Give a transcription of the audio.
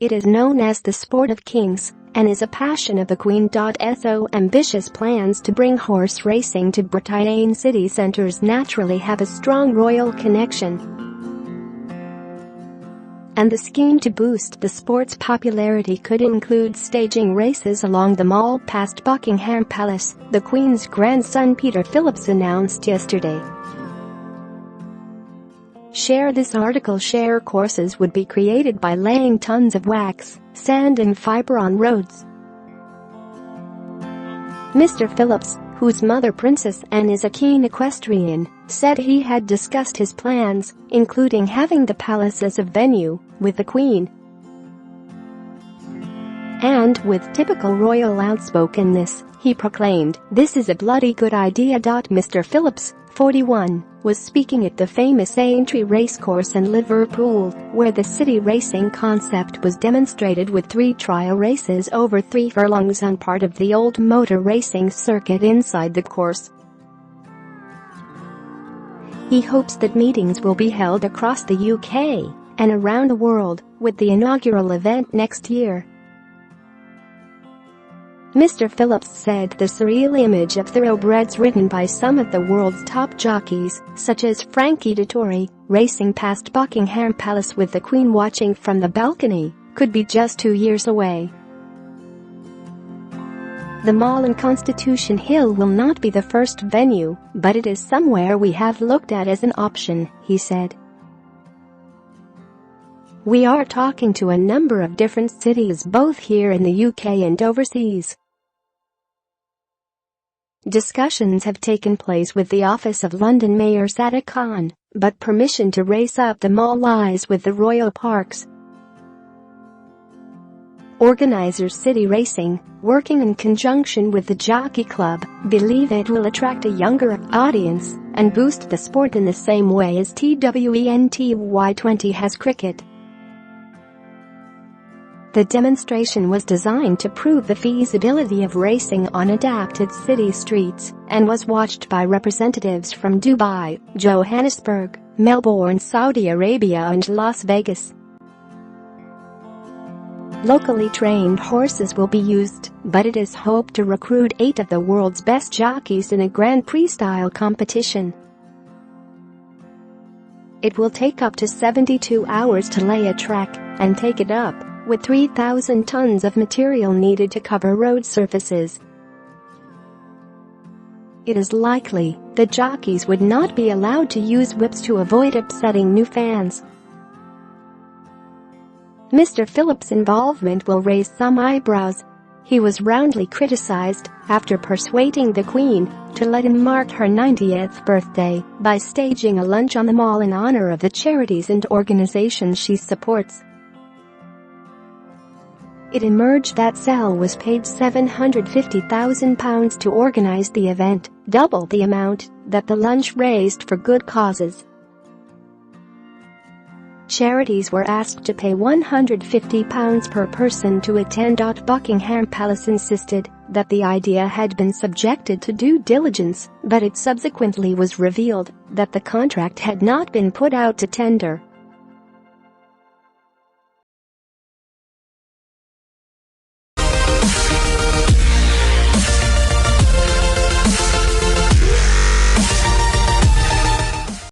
It is known as the sport of kings and is a passion of the Queen. So ambitious plans to bring horse racing to Britain's city centres naturally have a strong royal connection. And the scheme to boost the sport's popularity could include staging races along the Mall past Buckingham Palace, the Queen's grandson Peter Phillips announced yesterday. Share this article. Share courses would be created by laying tons of wax, sand and fibre on roads. Mr. Phillips, whose mother Princess Anne is a keen equestrian, said he had discussed his plans, including having the palace as a venue, with the Queen. And with typical royal outspokenness, he proclaimed, "This is a bloody good idea." Mr. Phillips, 41, was speaking at the famous Aintree racecourse in Liverpool, where the city racing concept was demonstrated with 3 trial races over 3 furlongs on part of the old motor racing circuit inside the course. He hopes that meetings will be held across the UK and around the world, with the inaugural event next year. Mr. Phillips said the surreal image of thoroughbreds ridden by some of the world's top jockeys, such as Frankie Dettori, racing past Buckingham Palace with the Queen watching from the balcony, could be just 2 years away. The Mall in Constitution Hill will not be the first venue, but it is somewhere we have looked at as an option, he said. We are talking to a number of different cities both here in the UK and overseas. Discussions have taken place with the office of London Mayor Sadiq Khan, but permission to race up the Mall lies with the Royal Parks. Organisers City Racing, working in conjunction with the Jockey Club, believe it will attract a younger audience and boost the sport in the same way as T20 has cricket. The demonstration was designed to prove the feasibility of racing on adapted city streets and was watched by representatives from Dubai, Johannesburg, Melbourne, Saudi Arabia and Las Vegas. Locally trained horses will be used, but it is hoped to recruit 8 of the world's best jockeys in a Grand Prix-style competition. It will take up to 72 hours to lay a track and take it up, with 3,000 tons of material needed to cover road surfaces. It is likely that jockeys would not be allowed to use whips to avoid upsetting new fans. Mr. Phillips' involvement will raise some eyebrows. He was roundly criticized after persuading the Queen to let him mark her 90th birthday by staging a lunch on the Mall in honor of the charities and organizations she supports. It emerged that Sell was paid £750,000 to organize the event, double the amount that the lunch raised for good causes. Charities were asked to pay £150 per person to attend. Buckingham Palace insisted that the idea had been subjected to due diligence, but it subsequently was revealed that the contract had not been put out to tender.